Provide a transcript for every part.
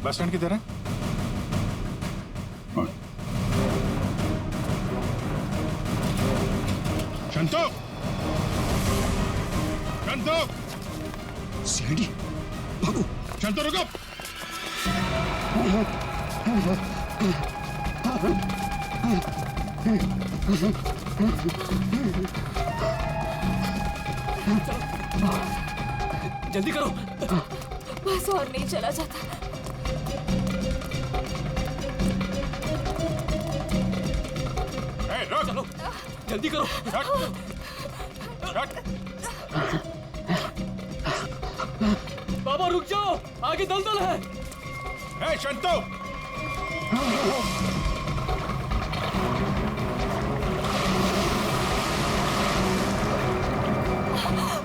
Bus stand किधर है? Shanto, Shanto, CD भागो। शंतो रुको। जल्दी करो। बस और नहीं चला जाता। चलो जल्दी करो। बाबा रुक जाओ, आगे दलदल है। ए शंतो,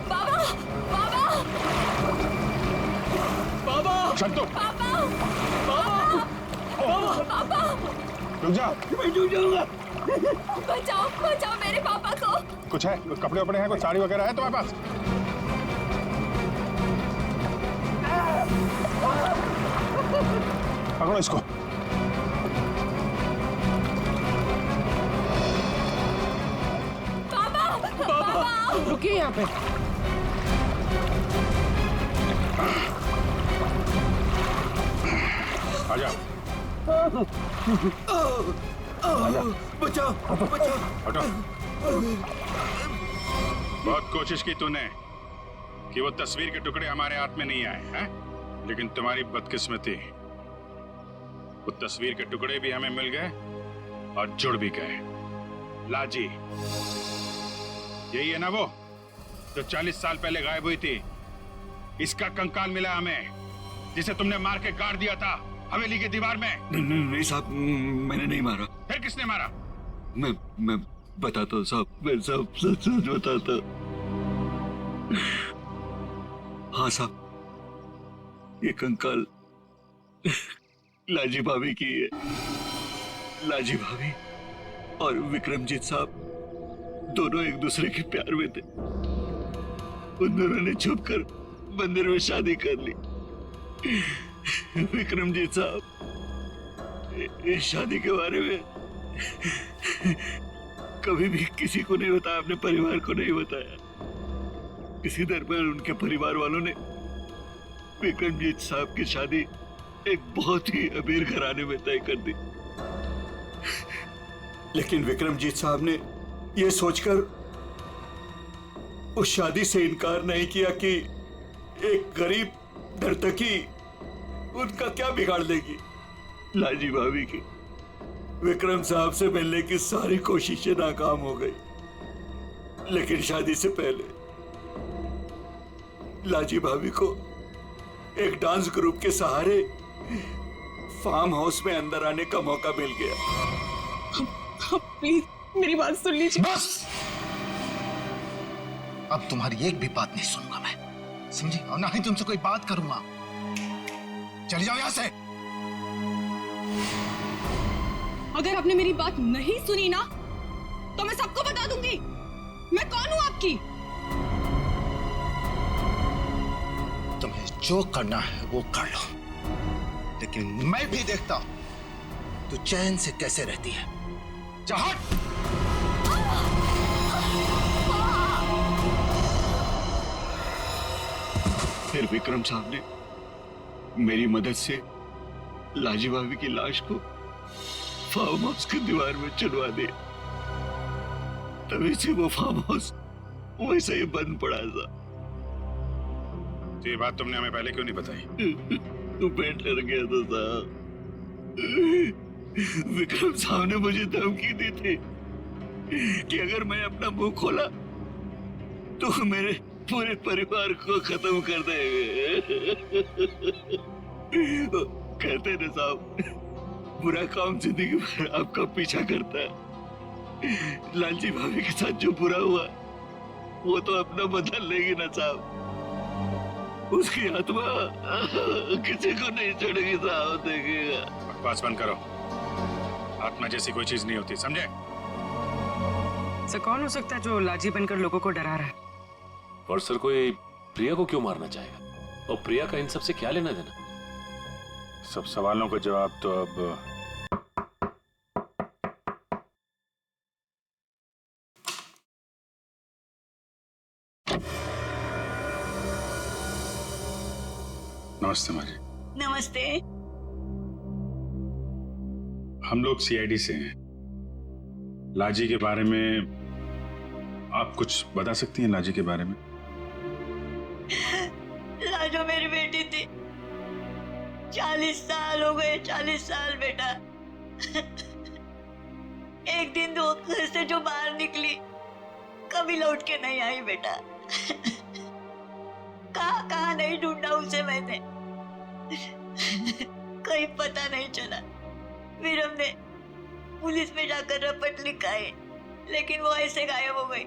बाबा, बाबा, बाबा, शंतो, बाबा, बाबा, बाबा, रुक जा। मैं डूब जाऊंगा। बचाओ, बचाओ मेरे पापा को। कुछ है? कुछ कपड़े वपड़े हैं? कुछ साड़ी वगैरह है तुम्हारे पास? पकड़ो इसको। बाबा, बाबा, रुकिए यहाँ पे। आजा, बचाओ, बचाओ। हटो। बहुत कोशिश की तूने कि वो तस्वीर के टुकड़े हमारे हाथ में नहीं आए हैं, लेकिन तुम्हारी बदकिस्मती, वो तस्वीर के टुकड़े भी हमें मिल गए और जुड़ भी गए। लाजी, यही है ना वो जो 40 साल पहले गायब हुई थी? इसका कंकाल मिला हमें, जिसे तुमने मार के गाड़ दिया था हवेली की दीवार में। नहीं साहब, मैंने नहीं मारा। फिर किसने मारा? मैं बताता हूँ साहब, मैं सब सच सच बताता। हाँ साहब, ये कंकाल लाजी भाभी की है। लाजी भाभी और विक्रमजीत साहब दोनों एक दूसरे के प्यार में थे। उन दोनों ने छुपकर मंदिर में शादी कर ली। विक्रमजीत साहब इस शादी के बारे में कभी भी किसी को नहीं बताया, अपने परिवार को नहीं बताया। इसी दरमियान उनके परिवार वालों ने विक्रमजीत साहब की शादी एक बहुत ही अमीर घराने में तय कर दी। लेकिन विक्रमजीत साहब ने यह सोचकर उस शादी से इनकार नहीं किया कि एक गरीब नर्तकी उनका क्या बिगाड़ लेगी। लाजी भाभी की विक्रम साहब से मिलने की सारी कोशिशें नाकाम हो गई। लेकिन शादी से पहले लाजी भाभी को एक डांस ग्रुप के सहारे फार्म हाउस में अंदर आने का मौका मिल गया। प्लीज मेरी बात सुन लीजिए। बस, अब तुम्हारी एक भी बात नहीं सुनूंगा मैं, समझी? और ना ही तुमसे कोई बात करूंगा। चली जाओ यहां से। अगर आपने मेरी बात नहीं सुनी ना तो मैं सबको बता दूंगी मैं कौन हूं आपकी। तुम्हें जो करना है वो कर लो, लेकिन मैं भी देखता हूं तू चैन से कैसे रहती है। जा हट। फिर विक्रम साहब ने मेरी मदद से लाजी भाभी की लाश को फार्म हाउस की दीवार में चुनवा दिया। तभी से वो फार्म हाउस वैसे ही बंद पड़ा था। तो ये बात तुमने हमें पहले क्यों नहीं बताई? तो पेट डर गया था साहब। विक्रम साहब ने मुझे धमकी दी थी कि अगर मैं अपना मुंह खोला तो मेरे पूरे परिवार को खत्म कर देंगे। कहते ना साहब, बुरा काम जिंदगी भर आपका पीछा करता है। लालजी भाभी के साथ जो बुरा हुआ वो तो अपना बदल लेगी ना साहब। उसकी आत्मा किसी को नहीं छोड़ेगी साहब, देखिएगा। बकवास बंद करो। आत्मा जैसी कोई चीज नहीं होती, समझे? सर कौन हो सकता है जो लाजी बनकर लोगों को डरा रहा है? और सर कोई प्रिया को क्यों मारना चाहेगा? और प्रिया का इन सब से क्या लेना देना? सब सवालों का जवाब तो अब नमस्ते माजी। नमस्ते। हम लोग सीआईडी से हैं। लाजी के बारे में आप कुछ बता सकती हैं? लाजी के बारे में? लाजो मेरी बेटी थी। 40 साल हो गए, 40 साल बेटा। एक दिन तो घर से जो बाहर निकली कभी लौट के नहीं आई बेटा। कहाँ नहीं ढूंढा उसे मैंने, कहीं पता नहीं चला। फिर हमने पुलिस में जाकर रपट लिखा है, लेकिन वो ऐसे गायब हो गई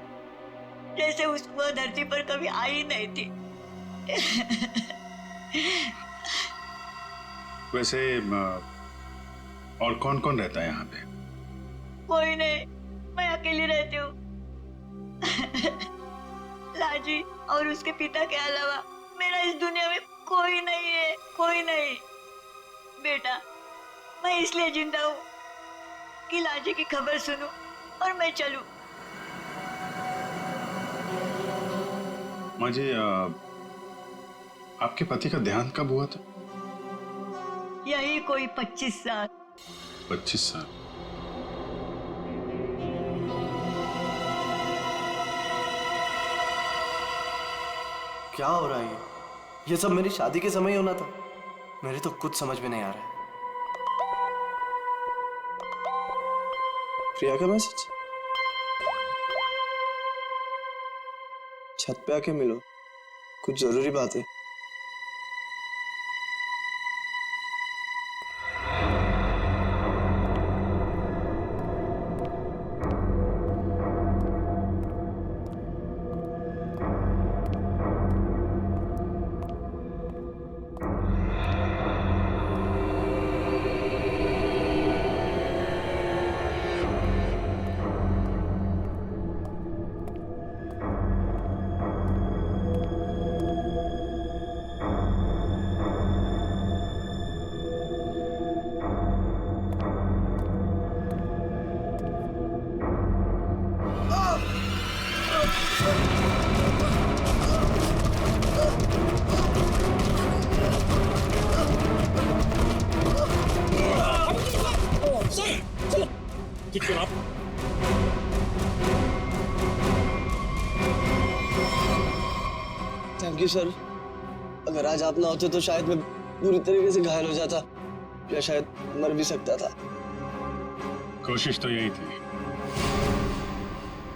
जैसे वो धरती पर कभी आई नहीं थी। वैसे और कौन कौन रहता है यहाँ पे? कोई नहीं, मैं अकेली रहती हूँ। लाजी और उसके पिता के अलावा मेरा इस दुनिया में कोई नहीं है, कोई नहीं। बेटा, मैं इसलिए जिंदा हूँ कि लाजी की खबर सुनूं और मैं चलूं। माँ जी, आपके पति का देहांत कब हुआ था? यही कोई 25 साल। 25 साल? क्या हो रहा है ये सब मेरी शादी के समय होना था। मेरे तो कुछ समझ में नहीं आ रहा है। प्रिया का मैसेज? छत पे आके मिलो, कुछ जरूरी बात है। Thank you sir. अगर आज आप ना होते तो शायद मैं बुरी तरीके से घायल हो जाता या शायद मर भी सकता था। कोशिश तो यही थी।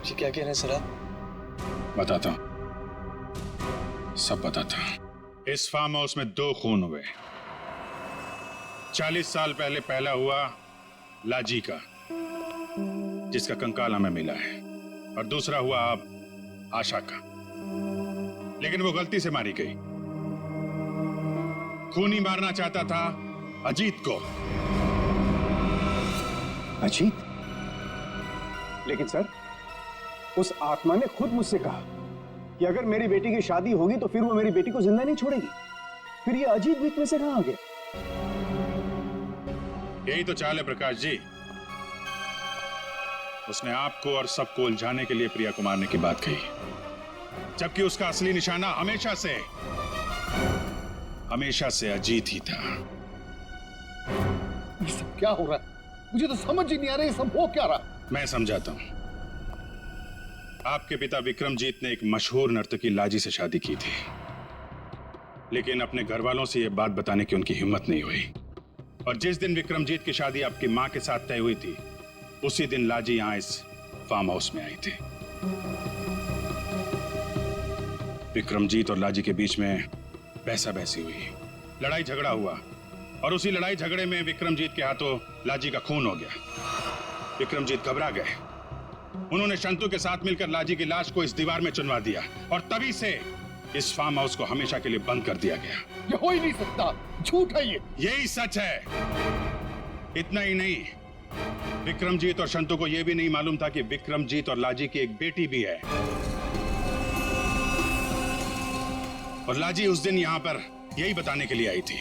जी क्या कह रहे हैं सर आप? बताता हूं, सब बताता हूं। इस फार्म हाउस में 2 खून हुए। 40 साल पहले पहला हुआ लाजी का, जिसका कंकाल हमें मिला है, और दूसरा हुआ अब आशा का, लेकिन वो गलती से मारी गई। खूनी मारना चाहता था अजीत को। अजीत? लेकिन सर, उस आत्मा ने खुद मुझसे कहा कि अगर मेरी बेटी की शादी होगी तो फिर वो मेरी बेटी को जिंदा नहीं छोड़ेगी। फिर ये अजीत बीच में से कहां आ गया? यही तो चाल है प्रकाश जी। उसने आपको और सबको उलझाने के लिए प्रिया को मारने की बात कही, जबकि उसका असली निशाना हमेशा से अजीत ही था। ये सब क्या हो रहा है? मुझे तो समझ ही नहीं आ रहा, ये सब हो क्या रहा? मैं समझाता हूं। आपके पिता विक्रमजीत ने एक मशहूर नर्तकी लाजी से शादी की थी, लेकिन अपने घर वालों से यह बात बताने की उनकी हिम्मत नहीं हुई। और जिस दिन विक्रमजीत की शादी आपकी मां के साथ तय हुई थी, उसी दिन लाजी यहां इस फार्म हाउस में आई थी। विक्रमजीत और लाजी के बीच में बहसा बहसी हुई, लड़ाई झगड़ा हुआ, और उसी लड़ाई झगड़े में विक्रमजीत के हाथों लाजी का खून हो गया। विक्रमजीत घबरा गए। उन्होंने शंतु के साथ मिलकर लाजी की लाश को इस दीवार में चुनवा दिया, और तभी से इस फार्म हाउस को हमेशा के लिए बंद कर दिया गया। ये हो ही नहीं सकता, झूठ है ये। यही सच है। इतना ही नहीं, विक्रमजीत और शंतु को यह भी नहीं मालूम था कि विक्रमजीत और लाजी की एक बेटी भी है। और लाजी उस दिन यहां पर यही बताने के लिए आई थी।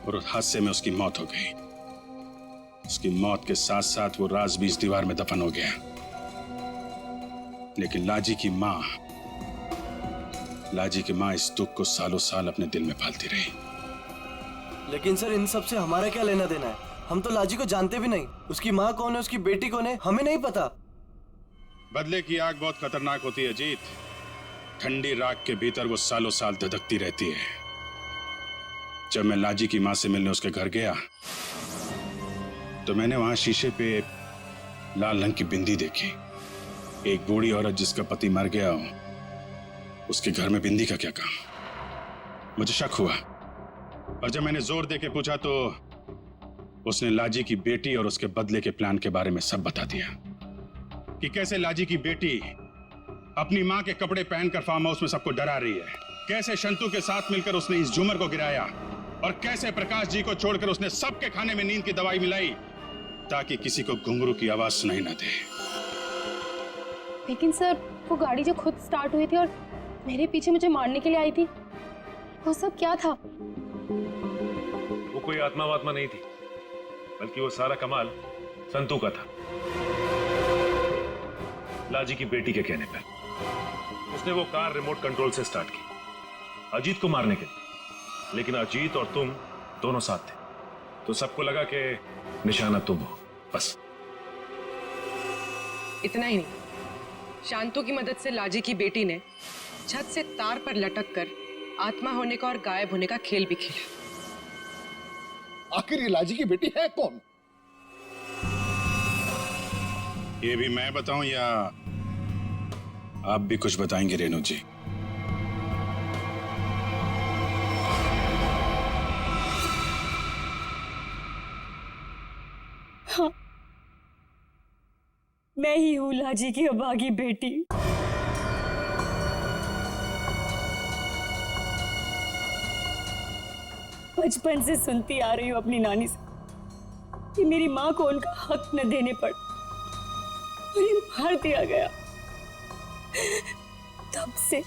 और उस हादसे में उसकी मौत हो गई। उसकी मौत के साथ साथ वो राज भी इस दीवार में दफन हो गया। लेकिन लाजी की माँ इस दुख को सालों साल अपने दिल में पालती रही। लेकिन सर इन सब से हमारा क्या लेना देना है? हम तो लाजी को जानते भी नहीं। उसकी माँ कौन है, उसकी बेटी कौन है, हमें नहीं पता। बदले की आग बहुत खतरनाक होती है अजीत। ठंडी राख के भीतर वो सालों साल धधकती रहती है। जब मैं लाजी की माँ से मिलने उसके घर गया तो मैंने वहां शीशे पे लाल रंग की बिंदी देखी। एक बूढ़ी औरत जिसका पति मर गया हो, उसके घर में बिंदी का क्या काम? मुझे शक हुआ और जब मैंने जोर दे के पूछा तो उसने लाजी की बेटी और उसके बदले के प्लान के बारे में सब बता दिया कि कैसे लाजी की बेटी अपनी मां के कपड़े पहनकर फार्म हाउस में सबको डरा रही है, कैसे शंतु के साथ मिलकर उसने इस झूमर को गिराया और कैसे प्रकाश जी को छोड़कर उसने सबके खाने में नींद की दवाई मिलाई ताकि किसी को घुंघरू की आवाज सुनाई ना दे। लेकिन सर वो गाड़ी जो खुद स्टार्ट हुई थी और मेरे पीछे मुझे मारने के लिए आई थी, वो सब क्या था? वो कोई आत्मा वात्मा नहीं थी, बल्कि वो सारा कमाल संतू का था। लाजी की बेटी के कहने पर उसने वो कार रिमोट कंट्रोल से स्टार्ट की अजीत को मारने के लिए। लेकिन अजीत और तुम दोनों साथ थे, तो सबको लगा कि निशाना तुम हो। बस इतना ही नहीं, शांतु की मदद से लाजी की बेटी ने छत से तार पर लटक कर आत्मा होने का और गायब होने का खेल भी खेला। आखिर ये लाजी की बेटी है कौन? ये भी मैं बताऊं या आप भी कुछ बताएंगे रेणु जी? हाँ, मैं ही हूँ लाजी की अभागी बेटी। बचपन से सुनती आ रही हूँ अपनी नानी से कि मेरी माँ को उनका हक न देने पर उन्हें मार दिया गया। तब से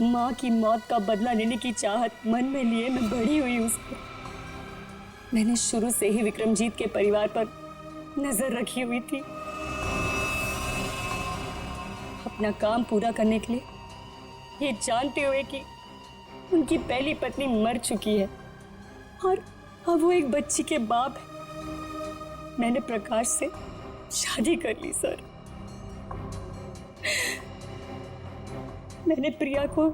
माँ की मौत का बदला लेने की चाहत मन में लिए मैं बड़ी हुई उस पर। मैंने शुरू से ही विक्रमजीत के परिवार पर नजर रखी हुई थी। अपना काम पूरा करने के लिए, ये जानते हुए कि उनकी पहली पत्नी मर चुकी है और अब वो एक बच्ची के बाप है, मैंने प्रकाश से शादी कर ली सर। मैंने प्रिया को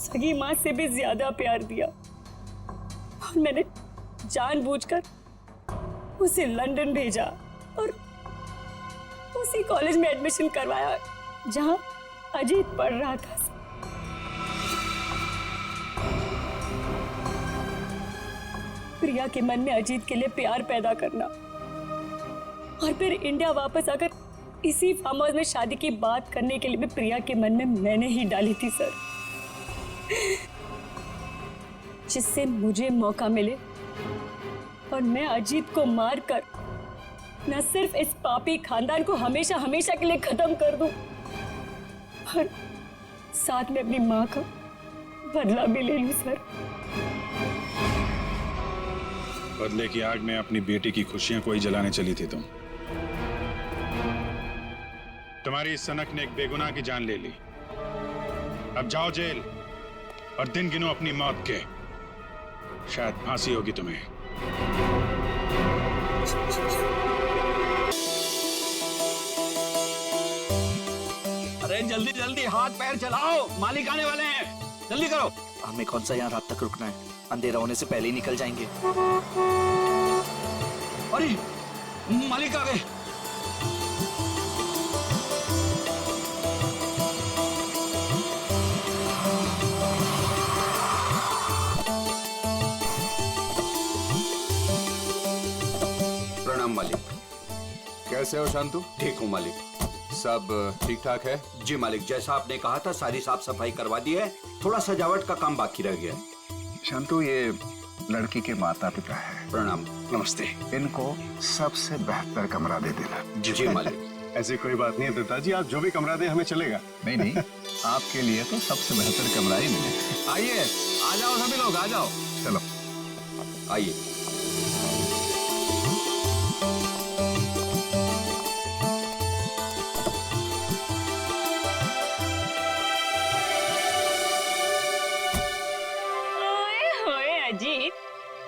सगी माँ से भी ज्यादा प्यार दिया और मैंने जानबूझकर उसे लंदन भेजा और उसी कॉलेज में एडमिशन करवाया जहां अजीत पढ़ रहा था। प्रिया के मन में अजीत के लिए प्यार पैदा करना और फिर इंडिया वापस आकर इसी फार्म हाउस में शादी की बात करने के लिए भी प्रिया के मन में मैंने ही डाली थी सर, जिससे मुझे मौका मिले और मैं अजीत को मारकर न सिर्फ इस पापी खानदान को हमेशा हमेशा के लिए खत्म कर दूं, और साथ में अपनी माँ का बदला भी ले लूं सर। बदले की आग में अपनी बेटी की खुशियां कोई जलाने चली थी तुम। तुम्हारी इस सनक ने एक बेगुनाह की जान ले ली। अब जाओ जेल और दिन गिनो अपनी मौत के। शायद फांसी होगी तुम्हें। अरे जल्दी जल्दी हाथ पैर चलाओ, मालिक आने वाले हैं, जल्दी करो। हमें कौन सा यहाँ रात तक रुकना है, अंधेरा होने से पहले ही निकल जाएंगे। अरे मालिक आ गए। प्रणाम मालिक। कैसे हो शांतु? ठीक हूँ मालिक। सब ठीक ठाक है? जी मालिक, जैसा आपने कहा था सारी साफ सफाई करवा दी है, थोड़ा सजावट का काम बाकी रह गया। शांतु, ये लड़की के माता पिता है। प्रणाम। नमस्ते। इनको सबसे बेहतर कमरा दे देना। जी मालिक। ऐसी कोई बात नहीं है दत्ता जी, आप जो भी कमरा दे हमें चलेगा। नहीं नहीं, आपके लिए तो सबसे बेहतर कमरा ही मिलेगा। आइए, आ जाओ सभी लोग, आ जाओ। चलो। आइए। ओए होए अजीत,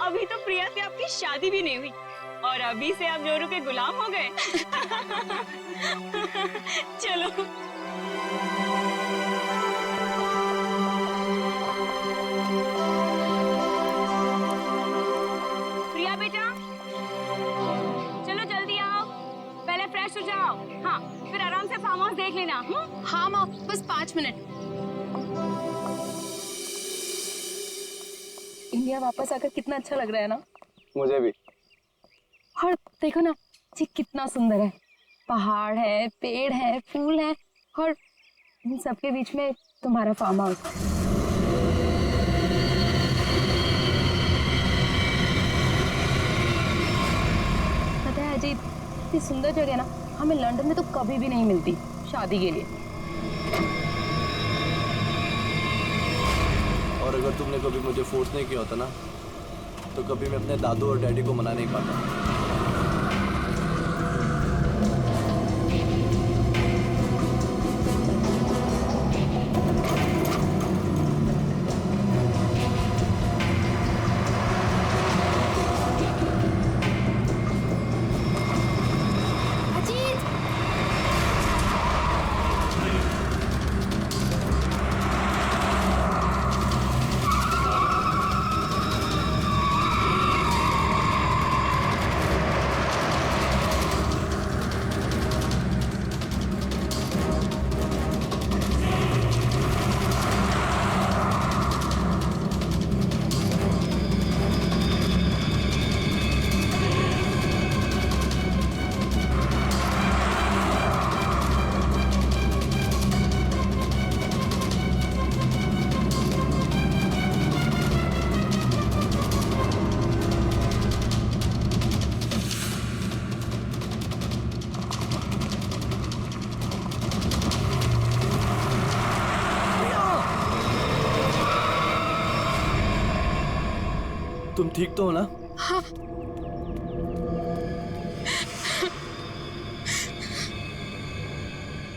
अभी तो प्रिया से आपकी शादी भी नहीं हुई और अभी से आप जोरू के गुलाम हो गए। चलो। प्रिया बेटा, चलो जल्दी आओ, पहले फ्रेश हो जाओ। हाँ, फिर आराम से फार्म हाउस देख लेना। हाँ माँ, बस 5 मिनट। इंडिया वापस आकर कितना अच्छा लग रहा है ना। मुझे भी। और देखो ना जी, कितना सुंदर है। पहाड़ है, पेड़ है, फूल है और इन सबके बीच में तुम्हारा फार्म हाउस। पता है अजीत, इतनी सुंदर जगह ना हमें लंदन में तो कभी भी नहीं मिलती शादी के लिए। और अगर तुमने कभी मुझे फोर्स नहीं किया होता ना, तो कभी मैं अपने दादू और डैडी को मना नहीं पाता। तुम ठीक तो हो ना? हाँ।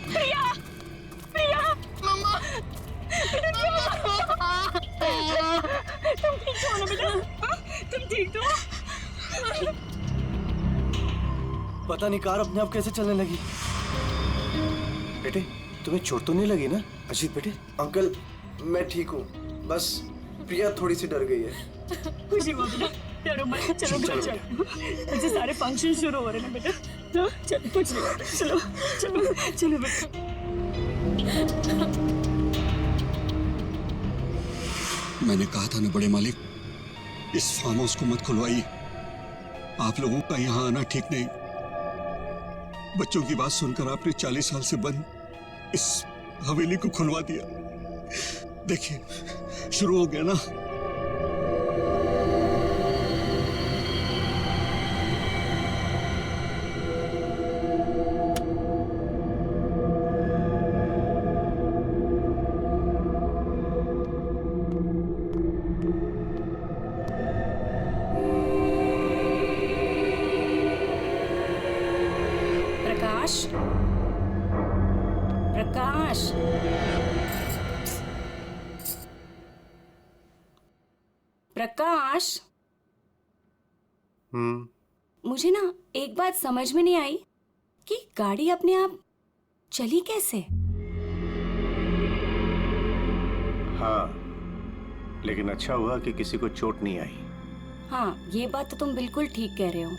प्रिया, प्रिया, मम्मा, तुम ठीक हो ना बेटा? तुम ठीक तो? पता नहीं कार अपने आप कैसे चलने लगी। बेटे, तुम्हें चोट तो नहीं लगी ना? अजीत बेटे। अंकल, मैं ठीक हूँ, बस प्रिया थोड़ी सी डर गई है। खुशी हुआ बेटा, डरो मत। चलो बेटा, चलो। मुझे सारे फंक्शन शुरू हो रहे हैं बेटा। चलो, कुछ नहीं बेटा, चलो चलो चलो बेटा। मैंने कहा था ना बड़े मालिक, इस फार्म हाउस को मत खुलवाइए। आप लोगों का यहाँ आना ठीक नहीं। बच्चों की बात सुनकर आपने 40 साल से बंद इस हवेली को खुलवा दिया। देखिए, शुरू हो गया ना। प्रकाश, प्रकाश, प्रकाश। मुझे ना एक बात समझ में नहीं आई कि गाड़ी अपने आप चली कैसे? हाँ, लेकिन अच्छा हुआ कि किसी को चोट नहीं आई। हाँ, ये बात तो तुम बिल्कुल ठीक कह रहे हो।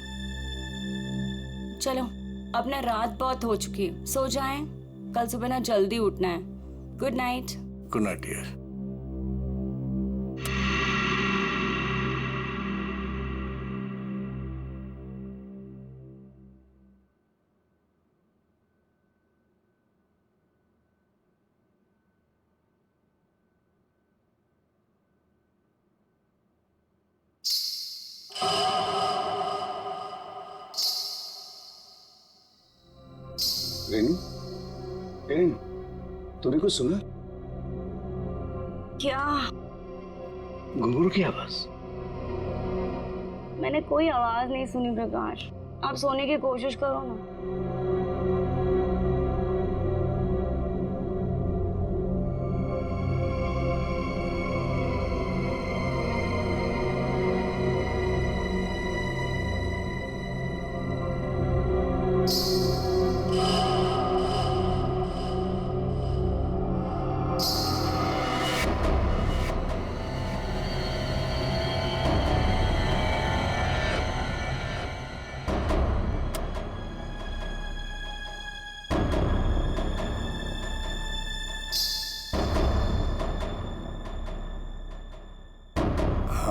चलो, अब ना रात बहुत हो चुकी है, सो जाएं। कल सुबह ना जल्दी उठना है। Good night. Good night dear. Renu, Renu, तूने कुछ सुना? क्या? घुंघरू की आवाज। मैंने कोई आवाज नहीं सुनी प्रकाश। आप सोने की कोशिश करो ना।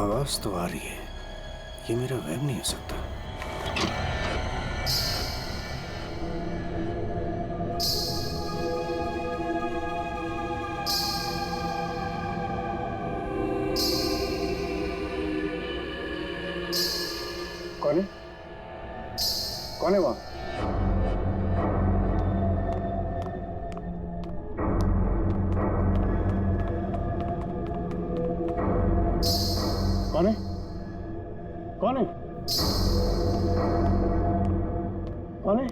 आवाज तो आ रही है, ये मेरा वहम नहीं हो सकता। कौन है? कौन है वहां? कौन है? कौन है? कौन है?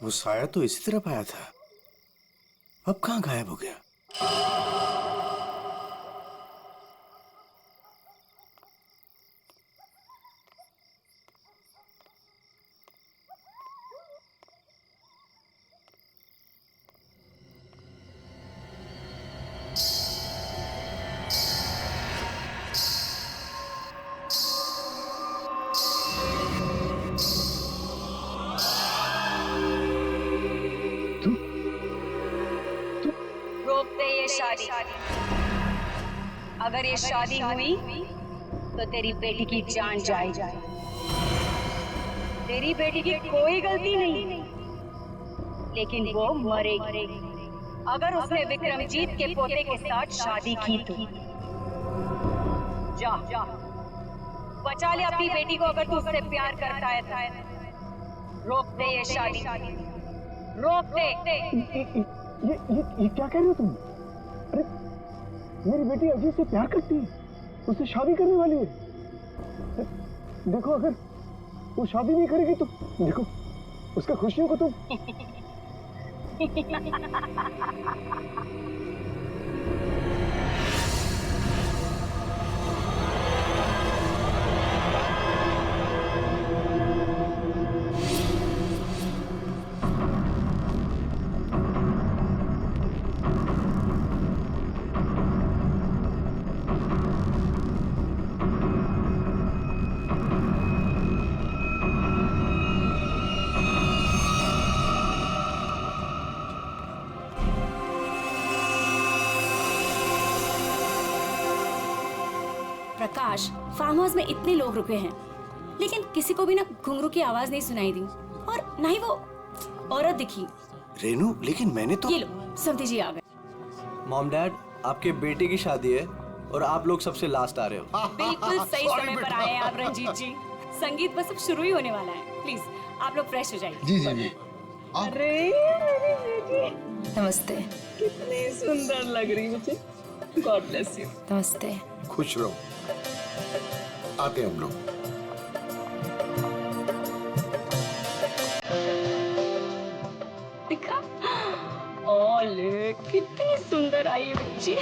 वो साया तो इसी तरफ आया था, अब कहाँ गायब हो गया? रोक दे ये शादी। अगर ये शादी हुई तो तेरी बेटी की जान जाएगी। तेरी बेटी की कोई गलती नहीं, लेकिन वो मरेगी अगर उसने विक्रमजीत के पोते के साथ शादी की तो। जा बचा ले अपनी बेटी को अगर तू उससे प्यार करता है तो। रोक दे ये शादी, रोक दे। ये क्या कह रहे हो तुम? अरे मेरी बेटी अजीत से प्यार करती है, उससे शादी करने वाली है। देखो अगर वो शादी नहीं करेगी तो देखो उसका खुशियों को तुम प्रकाश, फार्म हाउस में इतने लोग रुके हैं, लेकिन किसी को भी ना घुंघरू की आवाज नहीं सुनाई दी और ना ही वो औरत दिखी। रेनू, लेकिन मैंने तो। ये लो, समधी जी आ गए। मॉम डैड, आपके बेटे की शादी है और आप लोग सबसे लास्ट आ रहे हो। बिल्कुल सही समय पर आए हैं आप रंजीत जी। संगीत बस अब शुरू ही होने वाला है। प्लीज आप लोग फ्रेश हो जाइए। जी जी जी। अरे नमस्ते। कितनी सुंदर लग रही मुझे। God bless you. नमस्ते। खुश रहो, आते हैं हम लोग। दिखा, ओले कितनी सुंदर आई है बच्ची।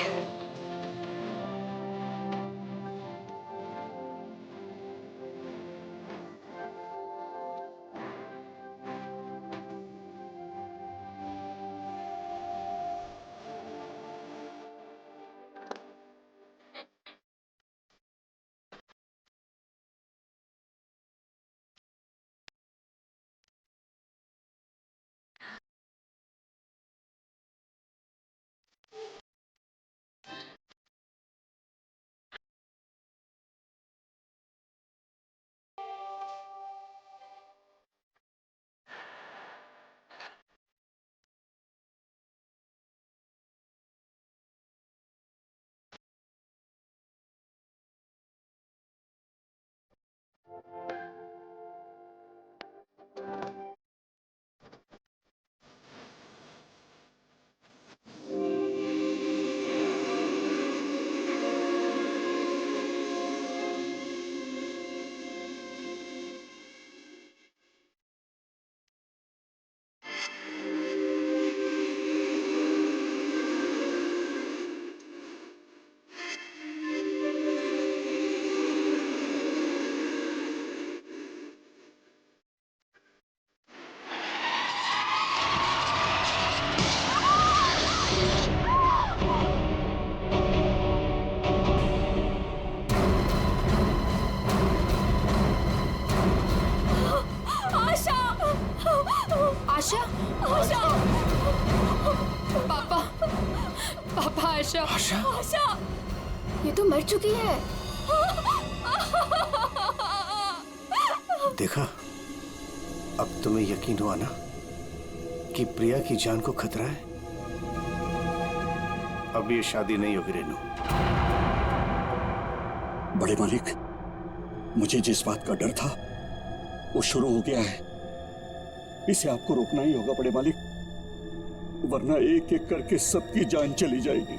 आशा आशा? आशा ये तो मर चुकी है। देखा, अब तुम्हें यकीन हुआ ना कि प्रिया की जान को खतरा है। अब ये शादी नहीं होगी रेनू। बड़े मालिक, मुझे जिस बात का डर था वो शुरू हो गया है। इसे आपको रोकना ही होगा बड़े मालिक, वरना एक एक करके सबकी जान चली जाएगी।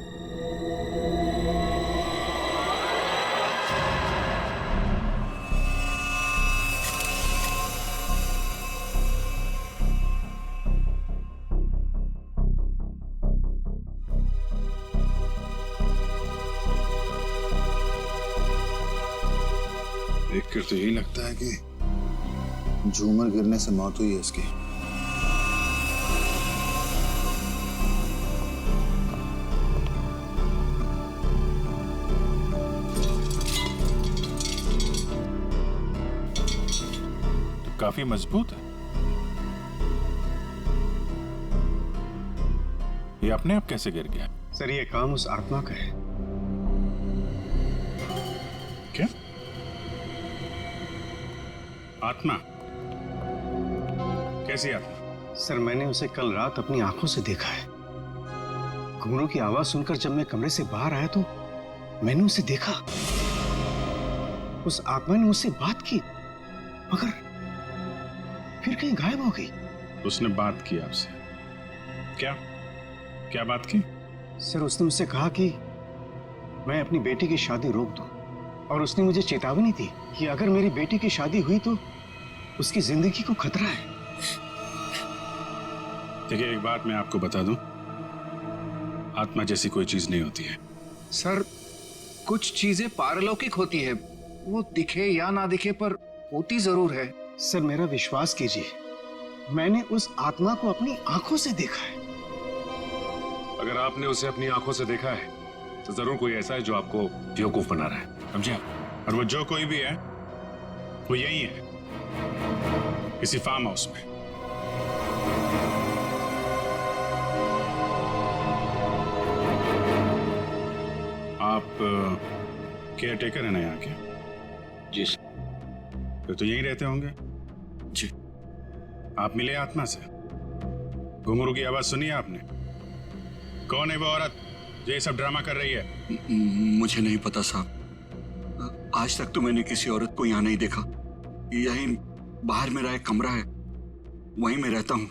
देखकर तो यही लगता है कि झूमर गिरने से मौत हुई है इसकी। तो काफी मजबूत है। ये अपने आप कैसे गिर गया? सर, ये काम उस आत्मा का है। क्या? आत्मा? कैसी आत्मा? सर, मैंने उसे कल रात अपनी आंखों से देखा है। घुंघरू की आवाज सुनकर जब मैं कमरे से बाहर आया तो मैंने उसे देखा। उस आत्मा ने मुझसे बात की, मगर फिर कहीं गायब हो गई। उसने बात की आपसे? क्या क्या बात की? सर, उसने मुझसे कहा कि मैं अपनी बेटी की शादी रोक दूं, और उसने मुझे चेतावनी दी कि अगर मेरी बेटी की शादी हुई तो उसकी जिंदगी को खतरा है। देखिए, एक बात मैं आपको बता दूं, आत्मा जैसी कोई चीज नहीं होती है। सर, कुछ चीजें पारलौकिक होती है, वो दिखे या ना दिखे पर होती जरूर है। सर, मेरा विश्वास कीजिए, मैंने उस आत्मा को अपनी आंखों से देखा है। अगर आपने उसे अपनी आंखों से देखा है तो जरूर कोई ऐसा है जो आपको बेवकूफ बना रहा है, समझे? और वो जो कोई भी है वो यही है, किसी फार्म हाउस में। आप केयर टेकर है ना यहाँ के? जी। फिर तो यहीं रहते होंगे। जी। आप मिले आत्मा से? घुंघरू की आवाज सुनी आपने? कौन है वो औरत जो ये सब ड्रामा कर रही है? मुझे नहीं पता साहब, आज तक तो मैंने किसी औरत को यहाँ नहीं देखा। यही बाहर मेरा एक कमरा है, वहीं मैं रहता हूँ,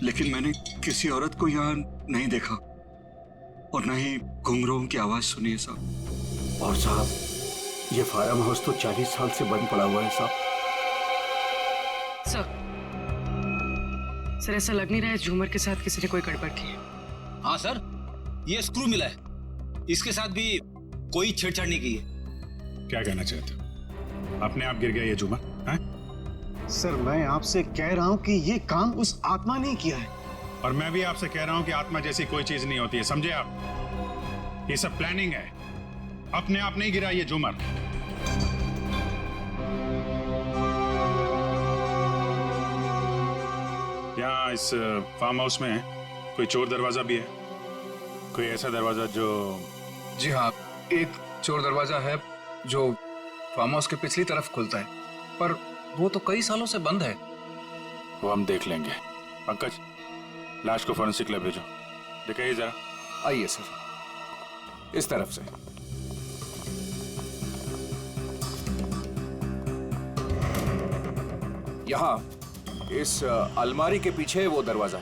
लेकिन मैंने किसी औरत को यहाँ नहीं देखा और न ही घुंघरूओं की आवाज सुनी है साहब। और साहब, ये फार्म हाउस तो 40 साल से बंद पड़ा हुआ है साहब। सर, ऐसा लग नहीं रहा है झूमर के साथ किसी ने कोई गड़बड़ की है। हाँ सर, ये स्क्रू मिला है, इसके साथ भी कोई छेड़छाड़ नहीं की है। क्या कहना चाहते हो? अपने आप गिर गया ये झूमर? सर, मैं आपसे कह रहा हूं कि ये काम उस आत्मा ने किया है। और मैं भी आपसे कह रहा हूं कि आत्मा जैसी कोई चीज नहीं होती है, समझे आप? ये सब प्लानिंग है, अपने आप नहीं गिरा ये झूमर। यहाँ इस फार्म हाउस में कोई चोर दरवाजा भी है? कोई ऐसा दरवाजा जो... जी हाँ, एक चोर दरवाजा है जो फार्म हाउस के पिछली तरफ खुलता है, पर वो तो कई सालों से बंद है। वो हम देख लेंगे। पंकज, लाश को फॉरेंसिक लैब भेजो, दिखाइए जरा। आइए सर, इस तरफ से। यहाँ इस अलमारी के पीछे वो दरवाजा।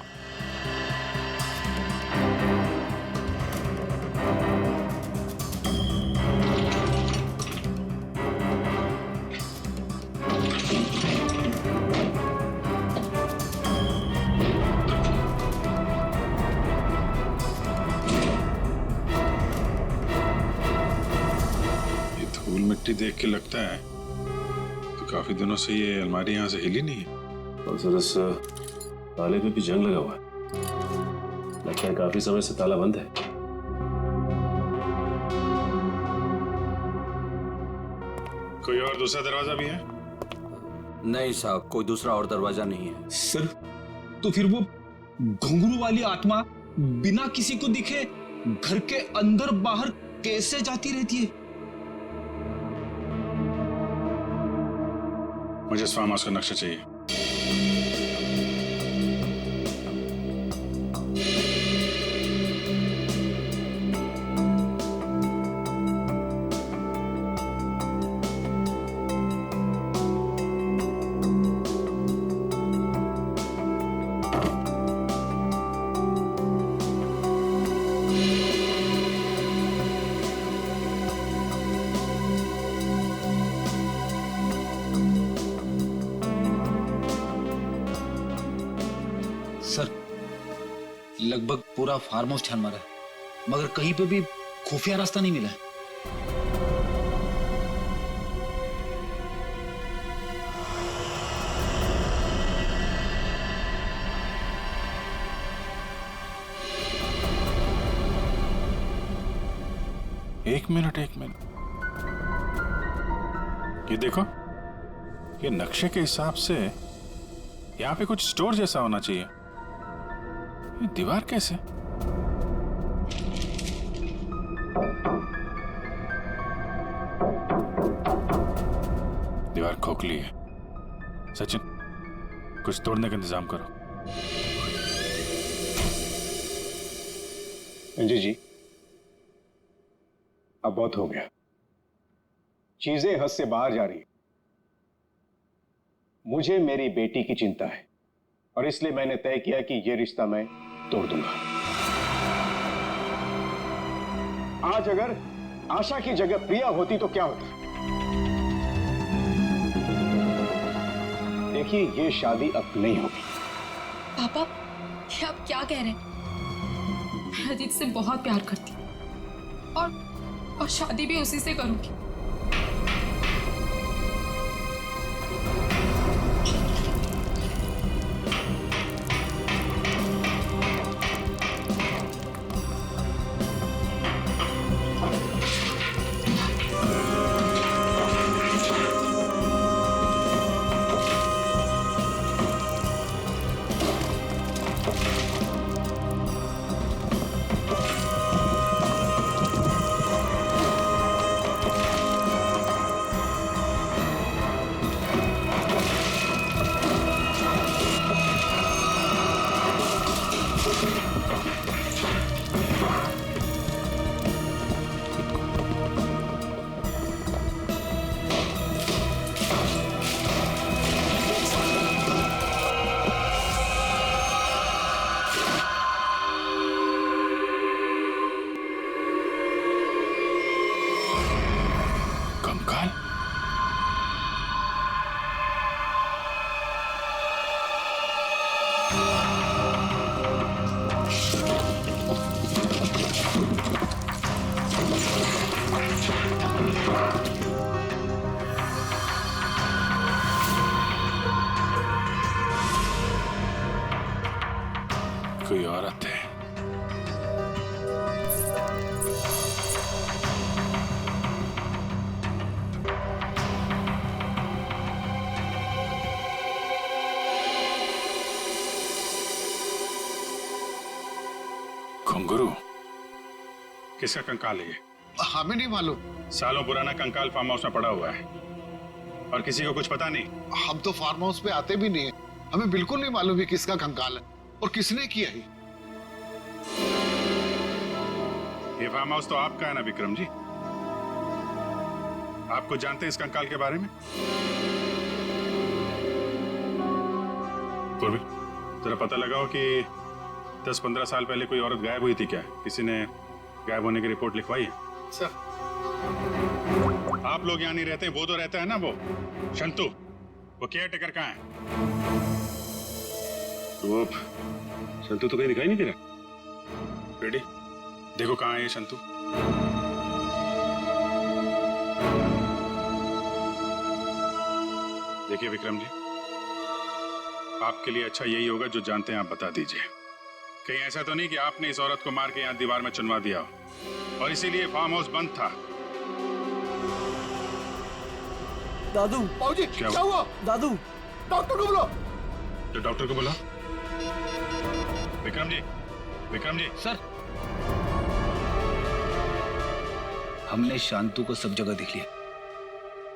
मिट्टी देख के लगता है तो काफी दिनों से ये अलमारी यहाँ से हिली नहीं है। और सर, इस ताले पे भी जंग लगा हुआ है, लगता है काफी समय से ताला बंद है। कोई और दूसरा दरवाजा भी है? नहीं साहब, कोई दूसरा और दरवाजा नहीं है। सर, तो फिर वो घुंघरू वाली आत्मा बिना किसी को दिखे घर के अंदर बाहर कैसे जाती रहती है? मुझे इस फार्म हाउस का नक्शा चाहिए। सर, लगभग पूरा फार्म हाउस छान मारा है, मगर कहीं पे भी खुफिया रास्ता नहीं मिला है। एक मिनट। ये देखो, ये नक्शे के हिसाब से यहाँ पे कुछ स्टोर जैसा होना चाहिए। ये दीवार कैसे? दीवार खोखली है। सचिन, कुछ तोड़ने का इंतजाम करो। रंजीत जी, अब बहुत हो गया। चीजें हद से बाहर जा रही है। मुझे मेरी बेटी की चिंता है और इसलिए मैंने तय किया कि यह रिश्ता मैं तोड़ दूंगा। आज अगर आशा की जगह प्रिया होती तो क्या होता? देखिए, यह शादी अब नहीं होगी। पापा, ये आप क्या कह रहे हैं? मैं अजीत से बहुत प्यार करती हूँ और शादी भी उसी से करूंगी। कोई औरत है। घुंघरू, किसका कंकाल है ये? हमें नहीं मालूम। सालों पुराना कंकाल फार्म हाउस में पड़ा हुआ है और किसी को कुछ पता नहीं। हम तो फार्म हाउस पे आते भी नहीं है, हमें बिल्कुल नहीं मालूम है किसका कंकाल है और किसने किया है। ये फार्म हाउस तो आपका है ना विक्रम जी? आप कुछ जानते हैं इस कंकाल के बारे में? पूर्वी, जरा पता लगाओ कि 10-15 साल पहले कोई औरत गायब हुई थी क्या? किसी ने गायब होने की रिपोर्ट लिखवाई है? सर, आप लोग यहाँ नहीं रहते, वो तो रहता है ना, वो शंतु, वो केयर टेकर कहाँ है? वो शंतु तो कहीं दिखाई नहीं दे रहा। रेडी, देखो कहाँ है ये शंतु। देखिए विक्रम जी, आपके लिए अच्छा यही होगा जो जानते हैं आप बता दीजिए। कहीं ऐसा तो नहीं कि आपने इस औरत को मार के यहाँ दीवार में चुनवा दिया हो और इसीलिए फार्म हाउस बंद था। दादू, बाबूजी, क्या हुआ? दादू, डॉक्टर को बुलाओ। तो डॉक्टर को बुलाओ। विक्रम जी, सर। हमने शांतु को सब जगह देख लिया,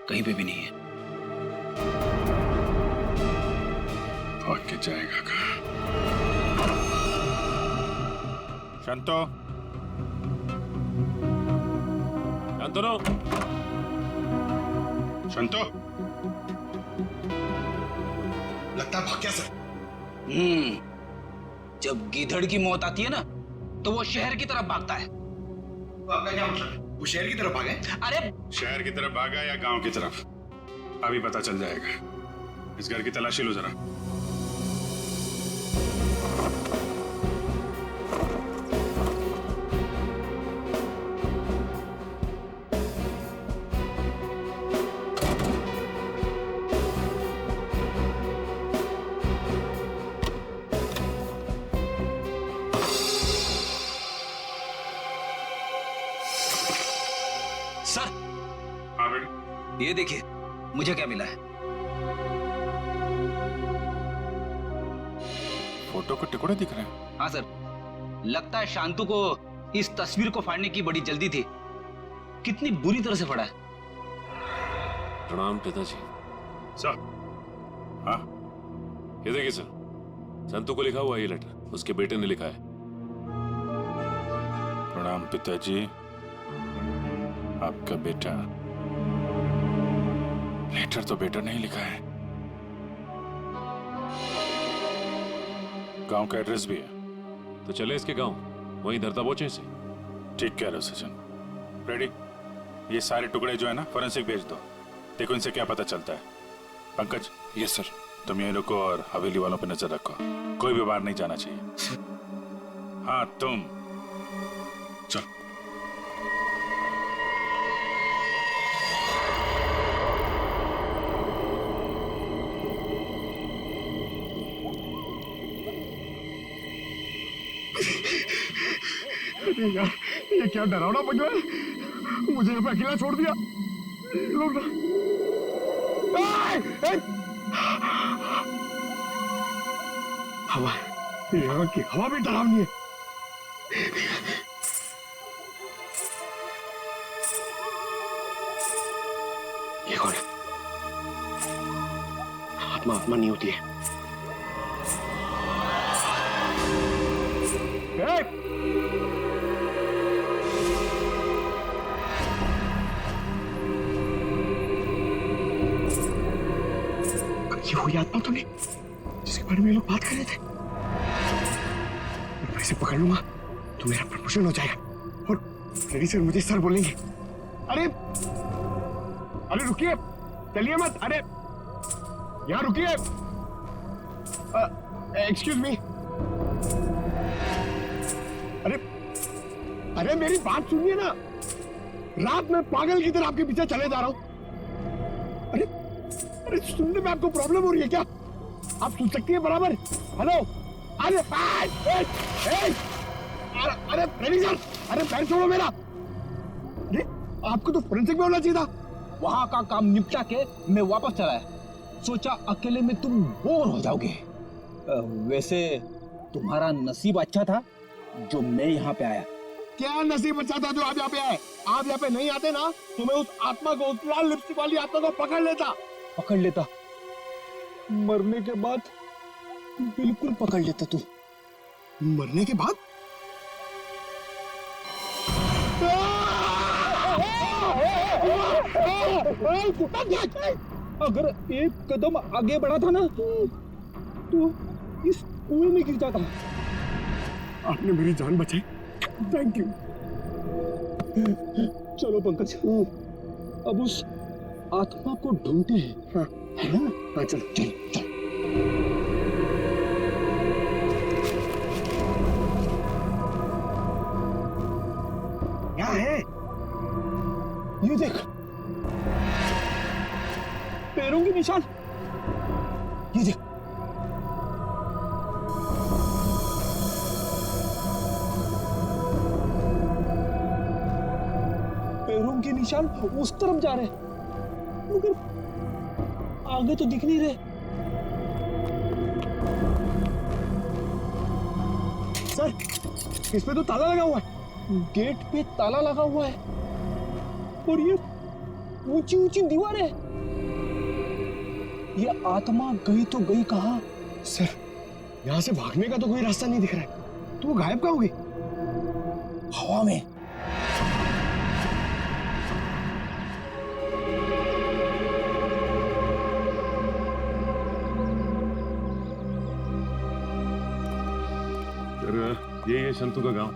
कहीं पे भी नहीं है। भाग के जाएगा कहाँ? शांतो, शांतनु, शांतो, लगता है भाग गया सर। जब गीधड़ की मौत आती है ना, तो वो शहर की तरफ भागता है। तो आपका क्या मतलब है? वो शहर की तरफ भागे? अरे शहर की तरफ भागा या गांव की तरफ, अभी पता चल जाएगा। इस घर की तलाशी लो जरा। सर, हाँ बेटा, ये देखिए मुझे क्या मिला है। फोटो के टुकड़े दिख रहे हैं। हाँ सर, लगता है शांतु को इस तस्वीर को फाड़ने की बड़ी जल्दी थी। कितनी बुरी तरह से फाड़ा है। प्रणाम पिताजी। सर, हाँ ये देखिए सर, शांतु को लिखा हुआ है ये लेटर, उसके बेटे ने लिखा है। प्रणाम पिताजी, आपका बेटा। लेटर तो बेटा नहीं लिखा है, गांव का एड्रेस भी है। तो चले इसके गांव, वहीं धरता बोचे से। ठीक कह रहे हो सचिन। रेडी? ये सारे टुकड़े जो है ना, फोरेंसिक भेज दो, देखो इनसे क्या पता चलता है। पंकज। Yes sir. तुम यहीं रुको और हवेली वालों पर नजर रखो, कोई भी बाहर नहीं जाना चाहिए। हाँ तुम चल। यार, ये क्या डरावना बन रहा है। मुझे यहाँ पे अकेला छोड़ दिया। लोग ना। हवा, यहाँ की हवा भी डरावनी है। ये कौन है? आत्मा आत्मा नहीं होती है। ये वही आत्मा तो नहीं जिसके बारे में ये लोग बात कर रहे थे। मैं इसे पकड़ लूंगा तो मेरा प्रमोशन हो जाएगा और मेरी सर मुझे सर बोलेंगे। अरे अरे रुकिए, चलिए मत। अरे यहाँ रुकिए। Excuse me. अरे अरे मेरी बात सुनिए ना। रात में पागल की तरह आपके पीछे चले जा रहा हूं। अरे सुनने में आपको प्रॉब्लम हो रही है क्या? आप सुन सकती है बराबर? हेलो। अरे अरे रेडी सर, अरे पैर छोड़ो मेरा। अरे आपको तो फोरेंसिक में होना चाहिए था। वहां का काम निपटा के मैं वापस चला है। सोचा अकेले में तुम बोर हो जाओगे। वैसे तुम्हारा नसीब अच्छा था जो मैं यहाँ पे आया। क्या नसीब अच्छा था जो आप यहाँ पे आए? आप यहाँ पे नहीं आते ना तो मैं उस आत्मा को, उस लाल लिपस्टिक वाली आत्मा को पकड़ लेता। मरने के बाद बिल्कुल पकड़ लेता तू। मरने के बाद? अगर एक कदम आगे बढ़ा था ना तो इस कुएं में गिर जाता। आपने मेरी जान बचाई, थैंक यू। चलो पंकज, अब उस आत्मा को ढूंढते हैं। हाँ है ना? हाँ चलो चलो। क्या है? ये देख, पैरों के निशान। ये देख, पैरों के निशान उस तरफ जा रहे हैं मगर आगे तो दिख नहीं रहे। सर, इस पे तो ताला लगा हुआ है। गेट पे ताला लगा हुआ है। और ये ऊंची ऊंची दीवारें, ये आत्मा गई तो गई कहाँ? सर, यहाँ से भागने का तो कोई रास्ता नहीं दिख रहा है। तो वो गायब कहाँ हो गई? हवा में। ये है शंतु का गांव।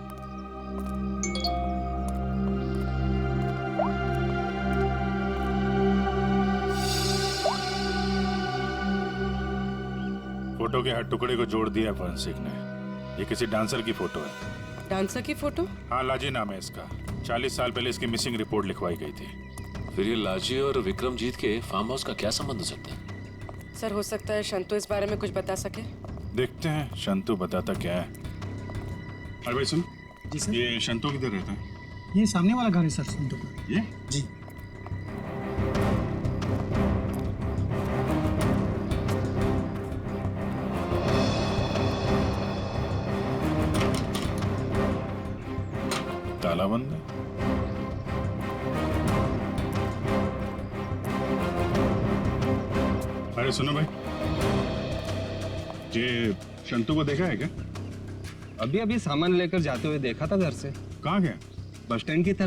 फोटो के हर टुकड़े को जोड़ दिया फॉरेंसिक ने। ये किसी डांसर की फोटो है। डांसर की फोटो? हाँ, लाजी नाम है इसका। 40 साल पहले इसकी मिसिंग रिपोर्ट लिखवाई गई थी। फिर ये लाजी और विक्रमजीत के फार्म हाउस का क्या संबंध हो सकता है? सर, हो सकता है शंतु इस बारे में कुछ बता सके। देखते हैं शंतु बताता क्या है। अरे भाई सुन। जी सर। ये शंतु किधर रहता है? ये सामने वाला घर है सर, संतू का। ये? जी। ताला बंद है। अरे सुनो भाई, ये शंतु को देखा है क्या? अभी अभी सामान लेकर जाते हुए देखा था घर से। कहाँ गया? बस स्टैंड की तरफ।